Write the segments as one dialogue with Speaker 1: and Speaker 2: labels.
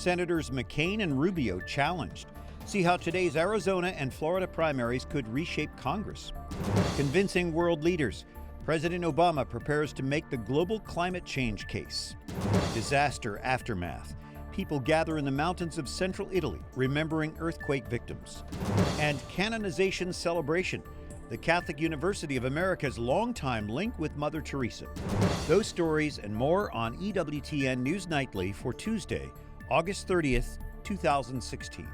Speaker 1: Senators McCain and Rubio challenged. See how today's Arizona and Florida primaries could reshape Congress. Convincing world leaders. President Obama prepares to make the global climate change case. Disaster aftermath. People gather in the mountains of central Italy, remembering earthquake victims. And canonization celebration. The Catholic University of America's longtime link with Mother Teresa. Those stories and more on EWTN News Nightly for Tuesday, August 30th, 2016.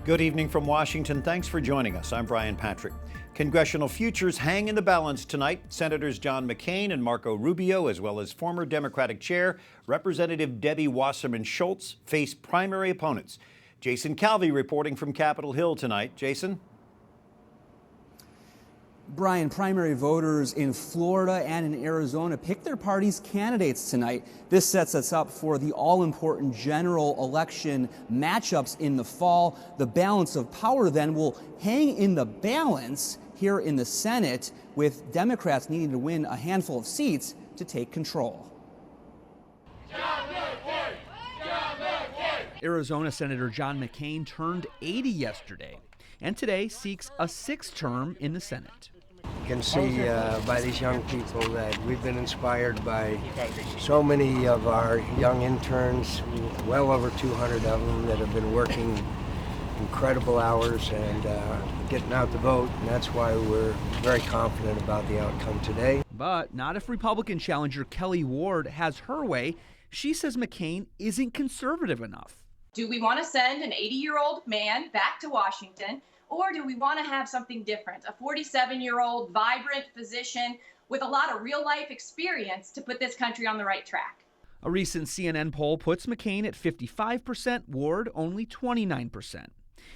Speaker 1: Good evening from Washington. Thanks for joining us. I'm Brian Patrick. Congressional futures hang in the balance tonight. Senators John McCain and Marco Rubio, as well as former Democratic Chair Representative Debbie Wasserman Schultz, face primary opponents. Jason Calvi reporting from Capitol Hill tonight. Jason?
Speaker 2: Brian, primary voters in Florida and in Arizona pick their party's candidates tonight. This sets us up for the all-important general election matchups in the fall. The balance of power then will hang in the balance here in the Senate, with Democrats needing to win a handful of seats to take control.
Speaker 3: Arizona Senator John McCain turned 80 yesterday, and today seeks a sixth term in the Senate.
Speaker 4: You can see by these young people that we've been inspired by so many of our young interns, well over 200 of them that have been working incredible hours and getting out the vote, and that's why we're very confident about the outcome today.
Speaker 3: But not if Republican challenger Kelly Ward has her way. She says McCain isn't conservative enough.
Speaker 5: Do we want to send an 80-year-old man back to Washington? Or do we want to have something different, a 47-year-old vibrant physician with a lot of real-life experience to put this country on the right track?
Speaker 3: A recent CNN poll puts McCain at 55%, Ward only 29%.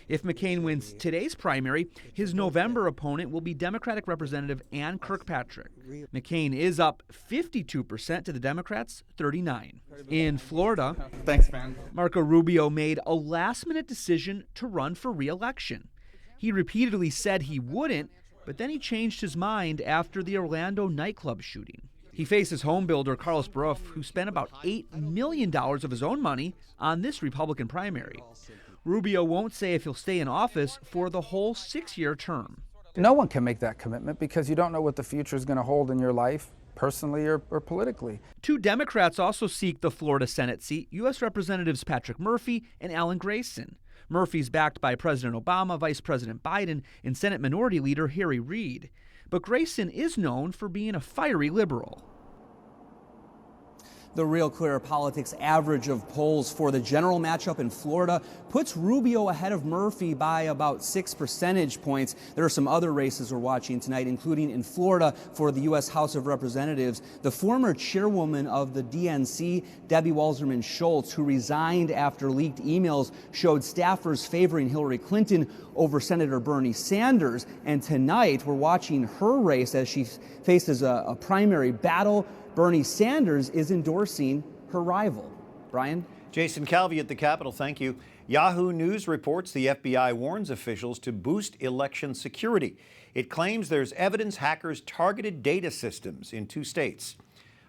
Speaker 3: If McCain wins today's primary, his November opponent will be Democratic Representative Ann Kirkpatrick. McCain is up 52% to the Democrats' 39%. In Florida,
Speaker 6: Thanks, man.
Speaker 3: Marco Rubio made a last-minute decision to run for re-election. He repeatedly said he wouldn't, but then he changed his mind after the Orlando nightclub shooting. He faces home builder Carlos Baruf, who spent about $8 million of his own money on this Republican primary. Rubio won't say if he'll stay in office for the whole 6-year term.
Speaker 6: No one can make that commitment because you don't know what the future is going to hold in your life, personally or politically.
Speaker 3: Two Democrats also seek the Florida Senate seat, U.S. Representatives Patrick Murphy and Alan Grayson. Murphy's backed by President Obama, Vice President Biden, and Senate Minority Leader Harry Reid. But Grayson is known for being a fiery liberal.
Speaker 2: The Real Clear Politics average of polls for the general matchup in Florida puts Rubio ahead of Murphy by about 6 percentage points. There are some other races we're watching tonight, including in Florida for the U.S. House of Representatives. The former chairwoman of the DNC, Debbie Wasserman Schultz, who resigned after leaked emails showed staffers favoring Hillary Clinton over Senator Bernie Sanders. And tonight we're watching her race as she faces a primary battle. Bernie Sanders is endorsing her rival. Brian?
Speaker 1: Jason Calvi at the Capitol, thank you. Yahoo News reports the FBI warns officials to boost election security. It claims there's evidence hackers targeted data systems in 2 states.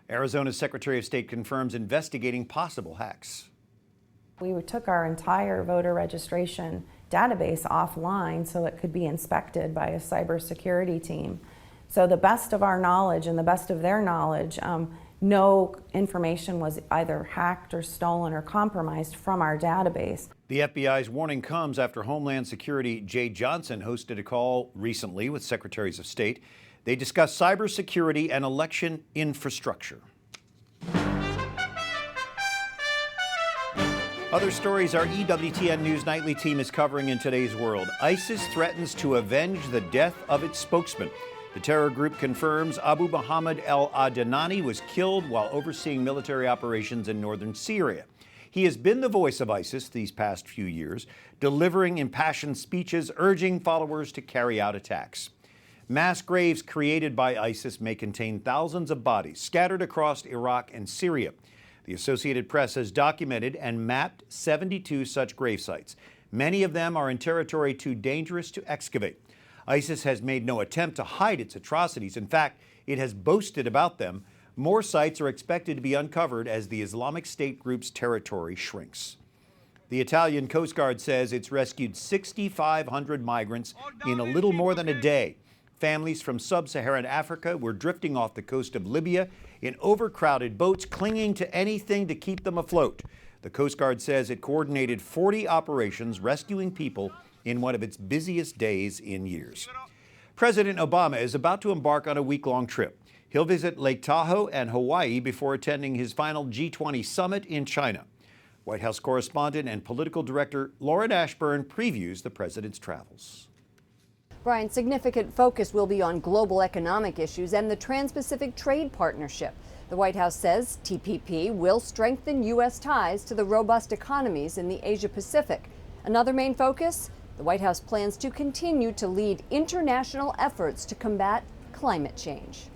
Speaker 1: Arizona's Secretary of State confirms investigating possible hacks.
Speaker 7: We took our entire voter registration database offline so it could be inspected by a cybersecurity team. So the best of our knowledge and the best of their knowledge, no information was either hacked or stolen or compromised from our database.
Speaker 1: The FBI's warning comes after Homeland Security Jay Johnson hosted a call recently with Secretaries of State. They discussed cybersecurity and election infrastructure. Other stories our EWTN News Nightly team is covering in today's world. ISIS threatens to avenge the death of its spokesman. The terror group confirms Abu Muhammad al-Adnani was killed while overseeing military operations in northern Syria. He has been the voice of ISIS these past few years, delivering impassioned speeches urging followers to carry out attacks. Mass graves created by ISIS may contain thousands of bodies scattered across Iraq and Syria. The Associated Press has documented and mapped 72 such grave sites. Many of them are in territory too dangerous to excavate. ISIS has made no attempt to hide its atrocities. In fact, it has boasted about them. More sites are expected to be uncovered as the Islamic State group's territory shrinks. The Italian Coast Guard says it's rescued 6,500 migrants in a little more than a day. Families from sub-Saharan Africa were drifting off the coast of Libya in overcrowded boats, clinging to anything to keep them afloat. The Coast Guard says it coordinated 40 operations rescuing people in one of its busiest days in years. President Obama is about to embark on a week-long trip. He'll visit Lake Tahoe and Hawaii before attending his final G20 summit in China. White House correspondent and political director Lauren Ashburn previews the president's travels.
Speaker 8: Brian, significant focus will be on global economic issues and the Trans-Pacific Trade Partnership. The White House says TPP will strengthen U.S. ties to the robust economies in the Asia-Pacific. Another main focus? The White House plans to continue to lead international efforts to combat climate change.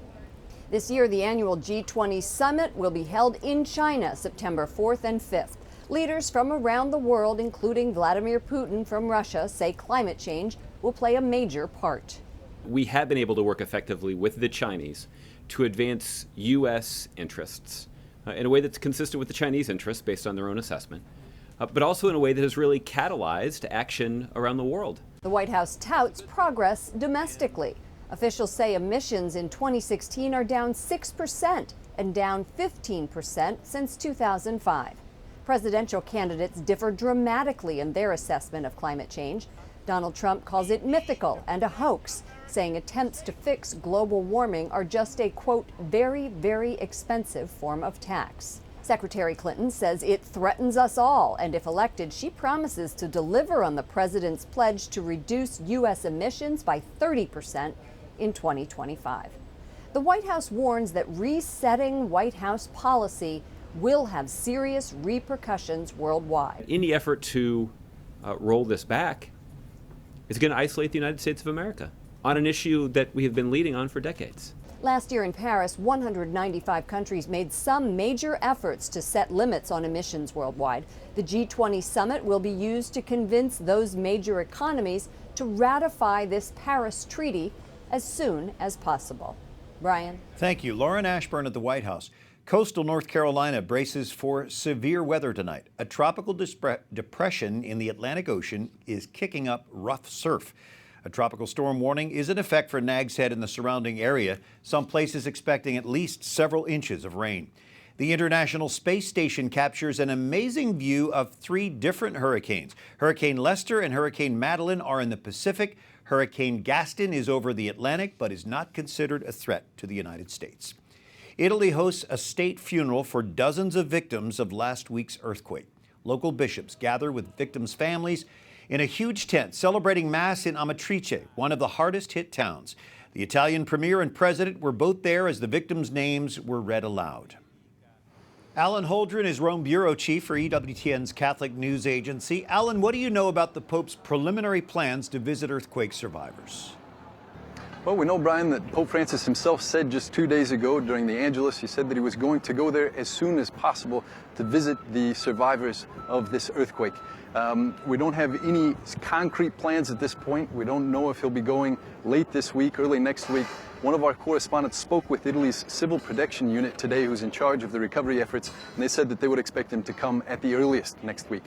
Speaker 8: This year, the annual G20 summit will be held in China, September 4th and 5th. Leaders from around the world, including Vladimir Putin from Russia, say climate change will play a major part.
Speaker 9: We have been able to work effectively with the Chinese to advance U.S. interests in a way that's consistent with the Chinese interests based on their own assessment, but also in a way that has really catalyzed action around the world.
Speaker 8: The White House touts progress domestically. Officials say emissions in 2016 are down 6% and down 15% since 2005. Presidential candidates differ dramatically in their assessment of climate change. Donald Trump calls it mythical and a hoax, saying attempts to fix global warming are just a, quote, very, very expensive form of tax. Secretary Clinton says it threatens us all, and if elected, she promises to deliver on the president's pledge to reduce U.S. emissions by 30% in 2025. The White House warns that resetting White House policy will have serious repercussions worldwide.
Speaker 9: Any effort to roll this back is going to isolate the United States of America on an issue that we have been leading on for decades.
Speaker 8: Last year in Paris, 195 countries made some major efforts to set limits on emissions worldwide. The G20 summit will be used to convince those major economies to ratify this Paris Treaty as soon as possible. Brian?
Speaker 1: Thank you. Lauren Ashburn at the White House. Coastal North Carolina braces for severe weather tonight. A tropical depression in the Atlantic Ocean is kicking up rough surf. A tropical storm warning is in effect for Nags Head and the surrounding area, some places expecting at least several inches of rain. The International Space Station captures an amazing view of 3 different hurricanes. Hurricane Lester and Hurricane Madeline are in the Pacific. Hurricane Gaston is over the Atlantic, but is not considered a threat to the United States. Italy hosts a state funeral for dozens of victims of last week's earthquake. Local bishops gather with victims' families in a huge tent celebrating Mass in Amatrice, one of the hardest hit towns. The Italian premier and president were both there as the victims' names were read aloud. Alan Holdren is Rome bureau chief for EWTN's Catholic News Agency. Alan, what do you know about the Pope's preliminary plans to visit earthquake survivors?
Speaker 10: Well, we know, Brian, that Pope Francis himself said just 2 days ago during the Angelus, he said that he was going to go there as soon as possible to visit the survivors of this earthquake. We don't have any concrete plans at this point. We don't know if he'll be going late this week, early next week. One of our correspondents spoke with Italy's Civil Protection Unit today, who's in charge of the recovery efforts, and they said that they would expect him to come at the earliest next week.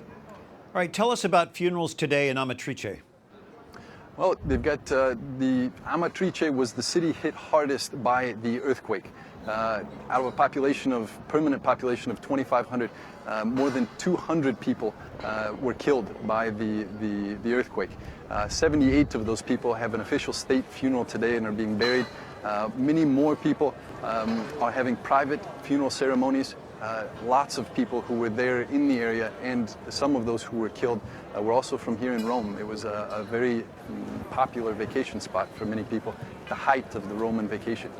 Speaker 1: All right, tell us about funerals today in Amatrice.
Speaker 10: Well, they've got the Amatrice was the city hit hardest by the earthquake. Out of a permanent population of 2,500, more than 200 people were killed by the earthquake. 78 of those people have an official state funeral today and are being buried. Many more people are having private funeral ceremonies. Lots of people who were there in the area, and some of those who were killed were also from here in Rome. It was a very popular vacation spot for many people, the height of the Roman vacation.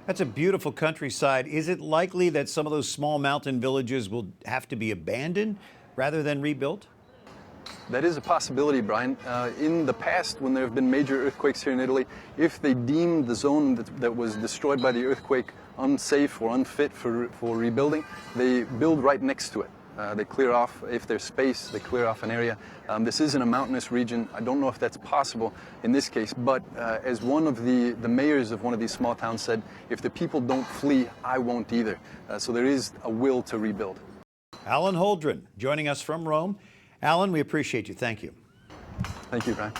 Speaker 1: That's a beautiful countryside. Is it likely that some of those small mountain villages will have to be abandoned rather than rebuilt?
Speaker 10: That is a possibility, Brian. In the past, when there have been major earthquakes here in Italy, if they deemed the zone that was destroyed by the earthquake unsafe or unfit for rebuilding, they build right next to it. They clear off, if there's space, they clear off an area. This isn't a mountainous region. I don't know if that's possible in this case, but as one of the mayors of one of these small towns said, if the people don't flee, I won't either. So there is a will to rebuild.
Speaker 1: Alan Holdren joining us from Rome. Alan, we appreciate you. Thank you.
Speaker 10: Thank you, Brian.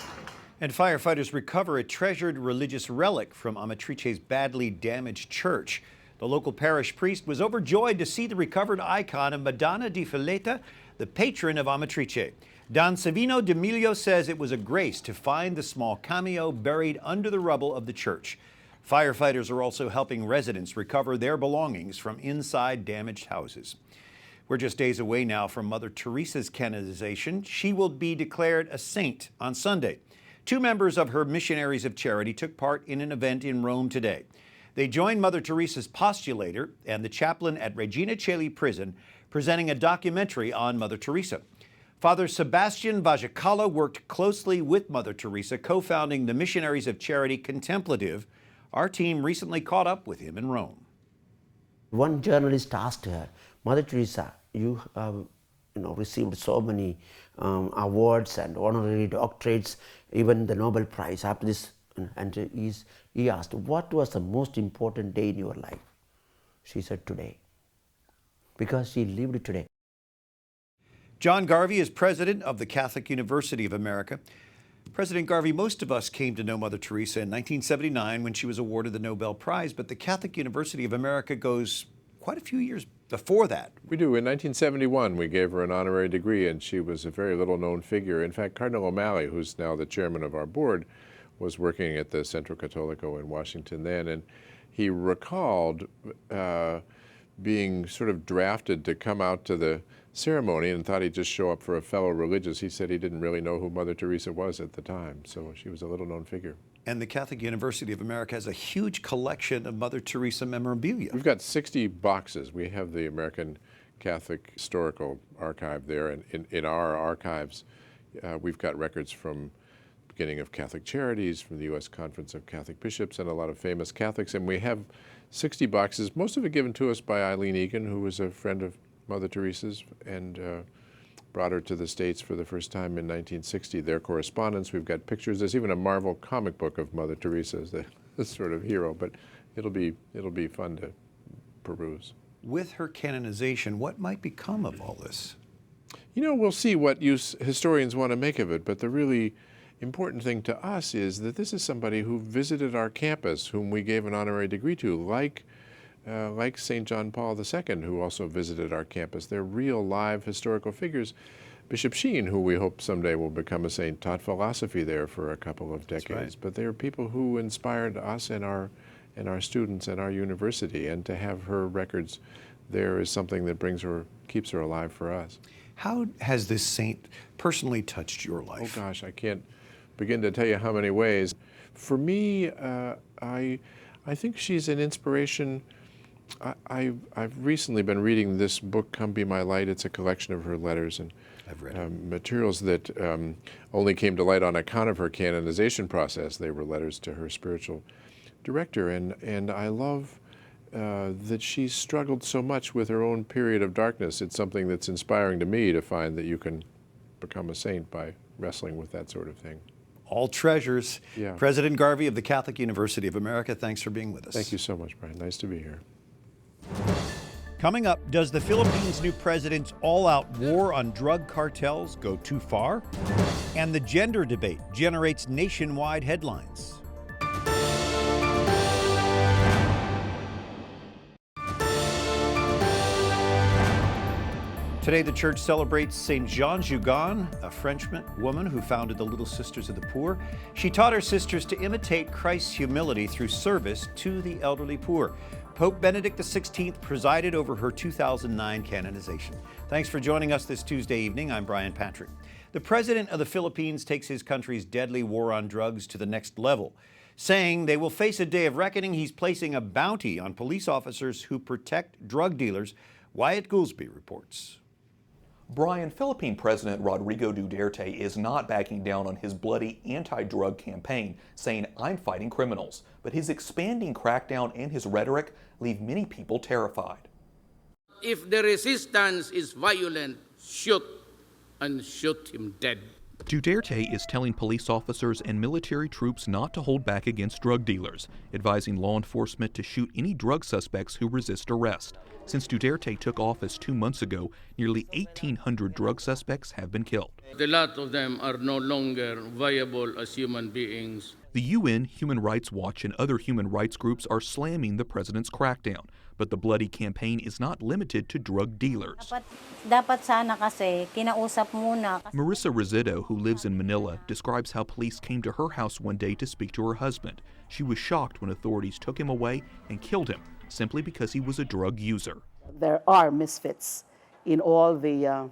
Speaker 1: And firefighters recover a treasured religious relic from Amatrice's badly damaged church. The local parish priest was overjoyed to see the recovered icon of Madonna di Fileta, the patron of Amatrice. Don Savino D'Emilio says it was a grace to find the small cameo buried under the rubble of the church. Firefighters are also helping residents recover their belongings from inside damaged houses. We're just days away now from Mother Teresa's canonization. She will be declared a saint on Sunday. 2 members of her Missionaries of Charity took part in an event in Rome today. They joined Mother Teresa's postulator and the chaplain at Regina Coeli prison, presenting a documentary on Mother Teresa. Father Sebastian Vajacala worked closely with Mother Teresa, co-founding the Missionaries of Charity Contemplative. Our team recently caught up with him in Rome.
Speaker 11: One journalist asked her, Mother Teresa, you have received so many awards and honorary doctorates, even the Nobel Prize after this. And he asked, what was the most important day in your life? She said, today, because she lived today.
Speaker 1: John Garvey is president of the Catholic University of America. President Garvey, most of us came to know Mother Teresa in 1979 when she was awarded the Nobel Prize, but the Catholic University of America goes quite a few years before that.
Speaker 12: We do. In 1971, we gave her an honorary degree, and she was a very little-known figure. In fact, Cardinal O'Malley, who's now the chairman of our board, was working at the Centro Católico in Washington then, and he recalled being sort of drafted to come out to the ceremony and thought he'd just show up for a fellow religious. He said he didn't really know who Mother Teresa was at the time, so she was a little-known figure.
Speaker 1: And the Catholic University of America has a huge collection of Mother Teresa memorabilia.
Speaker 12: We've got 60 boxes. We have the American Catholic Historical Archive there, and in our archives, we've got records from beginning of Catholic Charities, from the U.S. Conference of Catholic Bishops, and a lot of famous Catholics. And we have 60 boxes, most of it given to us by Eileen Egan, who was a friend of Mother Teresa's and brought her to the States for the first time in 1960. Their correspondence, we've got pictures. There's even a Marvel comic book of Mother Teresa as the sort of hero, but it'll be fun to peruse.
Speaker 1: With her canonization, what might become of all this?
Speaker 12: You know, we'll see what historians want to make of it, but the really important thing to us is that this is somebody who visited our campus, whom we gave an honorary degree to, like St. John Paul II, who also visited our campus. They're real, live, historical figures. Bishop Sheen, who we hope someday will become a saint, taught philosophy there for a couple of decades. Right. But they are people who inspired us and our students and our university, and to have her records there is something that keeps her alive for us.
Speaker 1: How has this saint personally touched your life?
Speaker 12: Oh gosh, I can't begin to tell you how many ways. For me, I think she's an inspiration. I've recently been reading this book, Come Be My Light. It's a collection of her letters and
Speaker 1: I've read
Speaker 12: materials that only came to light on account of her canonization process. They were letters to her spiritual director, and I love that she struggled so much with her own period of darkness. It's something that's inspiring to me to find that you can become a saint by wrestling with that sort of thing.
Speaker 1: All treasures.
Speaker 12: Yeah.
Speaker 1: President Garvey of the Catholic University of America, thanks for being with us.
Speaker 12: Thank you so much, Brian. Nice to be here.
Speaker 1: Coming up, does the Philippines' new president's all-out war on drug cartels go too far? And the gender debate generates nationwide headlines. Today, the church celebrates St. Jean Jugan, a French woman who founded the Little Sisters of the Poor. She taught her sisters to imitate Christ's humility through service to the elderly poor. Pope Benedict XVI presided over her 2009 canonization. Thanks for joining us this Tuesday evening. I'm Brian Patrick. The president of the Philippines takes his country's deadly war on drugs to the next level. Saying they will face a day of reckoning, he's placing a bounty on police officers who protect drug dealers. Wyatt Goolsby reports.
Speaker 13: Brian, Philippine President Rodrigo Duterte is not backing down on his bloody anti-drug campaign, saying, "I'm fighting criminals." But his expanding crackdown and his rhetoric leave many people terrified.
Speaker 14: If the resistance is violent, shoot and shoot him dead.
Speaker 13: Duterte is telling police officers and military troops not to hold back against drug dealers, advising law enforcement to shoot any drug suspects who resist arrest. Since Duterte took office 2 months ago, nearly 1,800 drug suspects have been killed.
Speaker 14: A lot of them are no longer viable as human beings.
Speaker 13: The UN, Human Rights Watch, and other human rights groups are slamming the president's crackdown. But the bloody campaign is not limited to drug dealers.
Speaker 15: Dapat sana kasi kinausap muna.
Speaker 13: Marissa Rizito, who lives in Manila, describes how police came to her house one day to speak to her husband. She was shocked when authorities took him away and killed him simply because he was a drug user.
Speaker 16: There are misfits in all the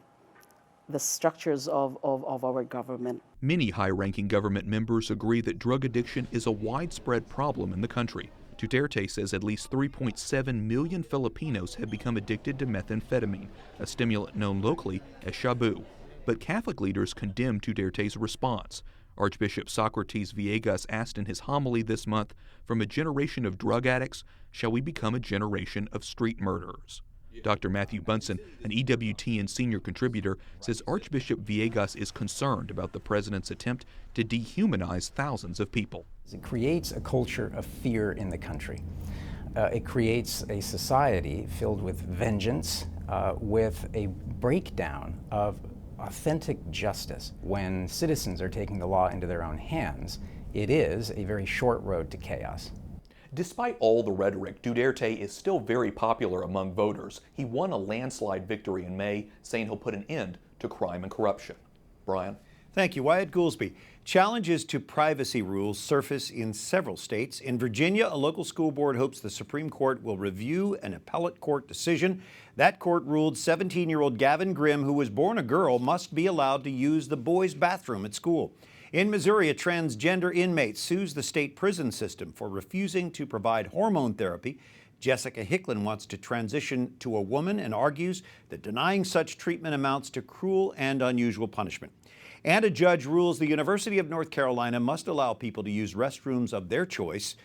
Speaker 16: structures of our government.
Speaker 13: Many high-ranking government members agree that drug addiction is a widespread problem in the country. Duterte says at least 3.7 million Filipinos have become addicted to methamphetamine, a stimulant known locally as shabu. But Catholic leaders condemn Duterte's response. Archbishop Socrates Villegas asked in his homily this month, "From a generation of drug addicts, shall we become a generation of street murderers?" Dr. Matthew Bunson, an EWTN senior contributor, says Archbishop Villegas is concerned about the president's attempt to dehumanize thousands of people.
Speaker 17: It creates a culture of fear in the country. It creates a society filled with vengeance, with a breakdown of authentic justice. When citizens are taking the law into their own hands, it is a very short road to chaos.
Speaker 13: Despite all the rhetoric, Duterte is still very popular among voters. He won a landslide victory in May, saying he'll put an end to crime and corruption. Brian?
Speaker 1: Thank you. Wyatt Goolsby. Challenges to privacy rules surface in several states. In Virginia, a local school board hopes the Supreme Court will review an appellate court decision. That court ruled 17-year-old Gavin Grimm, who was born a girl, must be allowed to use the boys' bathroom at school. In Missouri, a transgender inmate sues the state prison system for refusing to provide hormone therapy. Jessica Hicklin wants to transition to a woman and argues that denying such treatment amounts to cruel and unusual punishment. And a judge rules the University of North Carolina must allow people to use restrooms of their choice.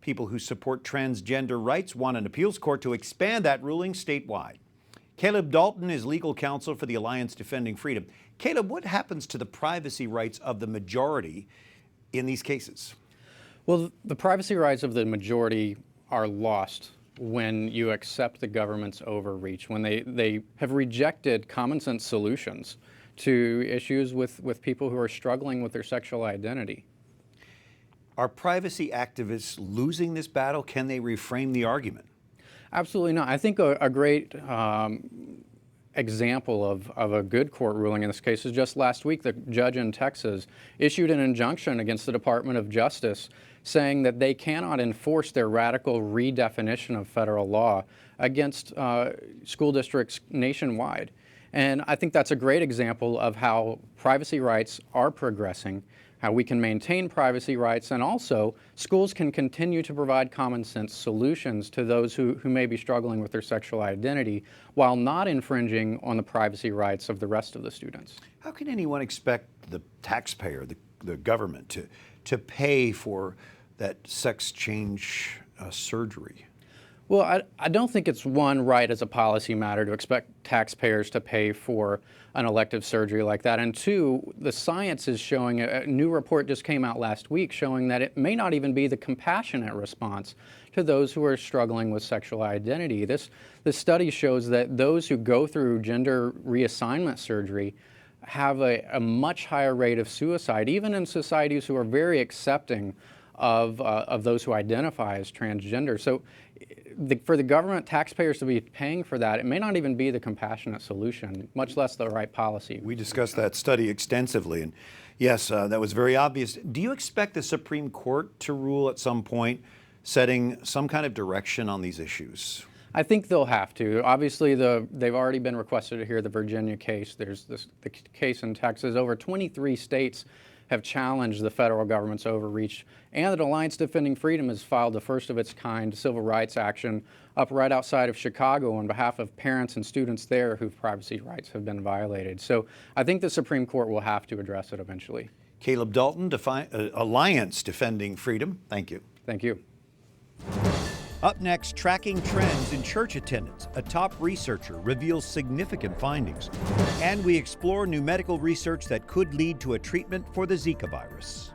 Speaker 1: People who support transgender rights want an appeals court to expand that ruling statewide. Caleb Dalton is legal counsel for the Alliance Defending Freedom. Caleb, what happens to the privacy rights of the majority in these cases?
Speaker 18: Well, the privacy rights of the majority are lost when you accept the government's overreach, when they have rejected common sense solutions to issues with people who are struggling with their sexual identity.
Speaker 1: Are privacy activists losing this battle? Can they reframe the argument?
Speaker 18: Absolutely not. I think a great example of a good court ruling in this case is just last week. The judge in Texas issued an injunction against the Department of Justice saying that they cannot enforce their radical redefinition of federal law against school districts nationwide. And I think that's a great example of how privacy rights are progressing, how we can maintain privacy rights, and also schools can continue to provide common sense solutions to those who may be struggling with their sexual identity while not infringing on the privacy rights of the rest of the students.
Speaker 1: How can anyone expect the taxpayer, the government, to pay for that sex change surgery?
Speaker 18: Well, I don't think it's right as a policy matter to expect taxpayers to pay for an elective surgery like that. And two, the science is showing, a new report just came out last week showing that it may not even be the compassionate response to those who are struggling with sexual identity. This study shows that those who go through gender reassignment surgery have a much higher rate of suicide, even in societies who are very accepting of those who identify as transgender. So for the government, taxpayers to be paying for that, it may not even be the compassionate solution, much less the right policy.
Speaker 1: We discussed that study extensively, and yes, that was very obvious. Do you expect the Supreme Court to rule at some point, setting some kind of direction on these issues?
Speaker 18: I think they'll have to. Obviously, they've already been requested to hear the Virginia case. There's the case in Texas. Over 23 states have challenged the federal government's overreach, and the Alliance Defending Freedom has filed the first of its kind civil rights action up right outside of Chicago on behalf of parents and students there whose privacy rights have been violated. So I think the Supreme Court will have to address it eventually.
Speaker 1: Caleb Dalton, Alliance Defending Freedom, thank you.
Speaker 18: Thank you.
Speaker 1: Up next, tracking trends in church attendance. A top researcher reveals significant findings. And we explore new medical research that could lead to a treatment for the Zika virus.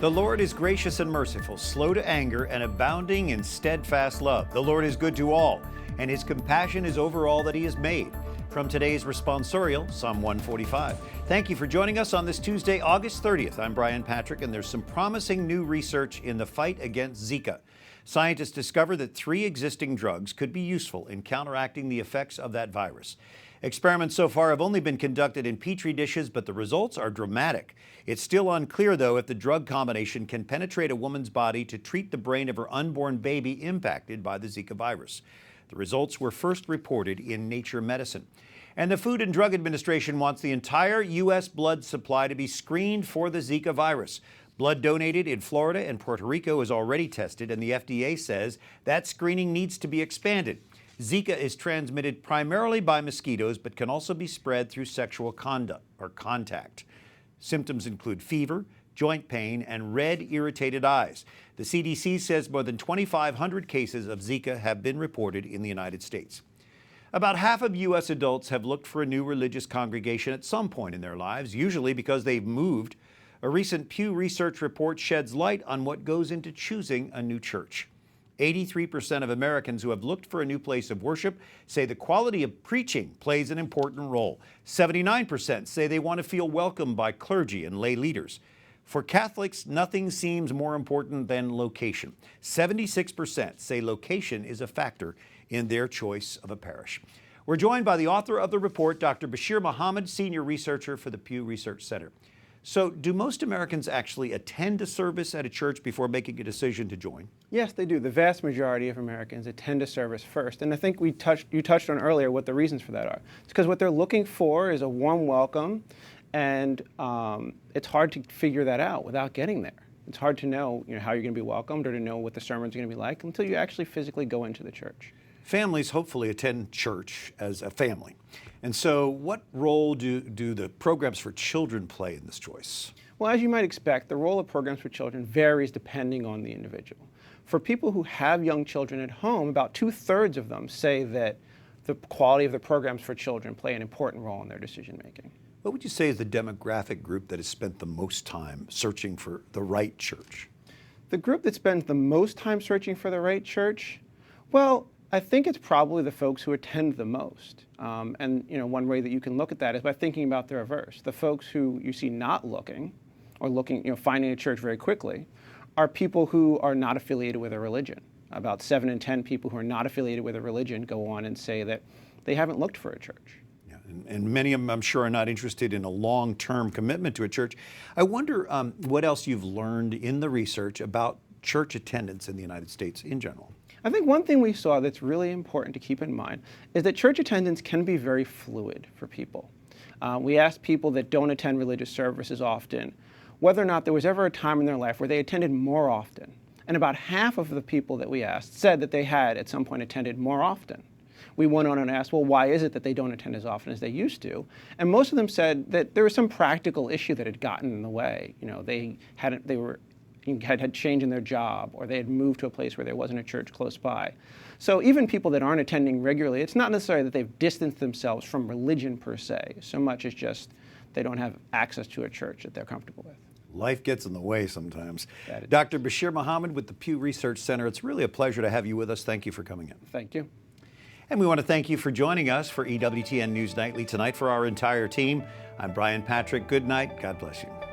Speaker 1: The Lord is gracious and merciful, slow to anger, and abounding in steadfast love. The Lord is good to all, and his compassion is over all that he has made. From today's responsorial, Psalm 145. Thank you for joining us on this Tuesday, August 30th. I'm Brian Patrick, and there's some promising new research in the fight against Zika. Scientists discovered that 3 existing drugs could be useful in counteracting the effects of that virus. Experiments so far have only been conducted in petri dishes, but the results are dramatic. It's still unclear, though, if the drug combination can penetrate a woman's body to treat the brain of her unborn baby impacted by the Zika virus. The results were first reported in Nature Medicine. And the Food and Drug Administration wants the entire U.S. blood supply to be screened for the Zika virus. Blood donated in Florida and Puerto Rico is already tested, and the FDA says that screening needs to be expanded. Zika is transmitted primarily by mosquitoes, but can also be spread through sexual contact. Symptoms include fever, joint pain, and red, irritated eyes. The CDC says more than 2,500 cases of Zika have been reported in the United States. About half of U.S. adults have looked for a new religious congregation at some point in their lives, usually because they've moved. A recent Pew Research report sheds light on what goes into choosing a new church. 83% of Americans who have looked for a new place of worship say the quality of preaching plays an important role. 79% say they want to feel welcomed by clergy and lay leaders. For Catholics, nothing seems more important than location. 76% say location is a factor in their choice of a parish. We're joined by the author of the report, Dr. Bashir Muhammad, senior researcher for the Pew Research Center. So, do most Americans actually attend a service at a church before making a decision to join?
Speaker 19: Yes, they do. The vast majority of Americans attend a service first. And I think you touched on earlier what the reasons for that are. It's because what they're looking for is a warm welcome, and it's hard to figure that out without getting there. It's hard to know, how you're going to be welcomed or to know what the sermon's going to be like until you actually physically go into the church.
Speaker 1: Families hopefully attend church as a family. And so what role do the programs for children play in this choice?
Speaker 19: Well, as you might expect, the role of programs for children varies depending on the individual. For people who have young children at home, about 2/3 of them say that the quality of the programs for children play an important role in their decision making.
Speaker 1: What would you say is the demographic group that has spent the most time searching for the right church?
Speaker 19: The group that spends the most time searching for the right church? Well, I think it's probably the folks who attend the most. And one way that you can look at that is by thinking about the reverse. The folks who you see not looking, or looking, finding a church very quickly, are people who are not affiliated with a religion. About 7 in 10 people who are not affiliated with a religion go on and say that they haven't looked for a church.
Speaker 1: Yeah, and many of them, I'm sure, are not interested in a long-term commitment to a church. I wonder what else you've learned in the research about church attendance in the United States in general.
Speaker 19: I think one thing we saw that's really important to keep in mind is that church attendance can be very fluid for people. We asked people that don't attend religious services often whether or not there was ever a time in their life where they attended more often. And about half of the people that we asked said that they had at some point attended more often. We went on and asked, well, why is it that they don't attend as often as they used to? And most of them said that there was some practical issue that had gotten in the way. They had change in their job, or they had moved to a place where there wasn't a church close by. So even people that aren't attending regularly, it's not necessarily that they've distanced themselves from religion per se, so much as just they don't have access to a church that they're comfortable with.
Speaker 1: Life gets in the way sometimes. Dr. Bashir Muhammad with the Pew Research Center, it's really a pleasure to have you with us. Thank you for coming in.
Speaker 19: Thank you.
Speaker 1: And we want to thank you for joining us for EWTN News Nightly tonight. For our entire team, I'm Brian Patrick. Good night. God bless you.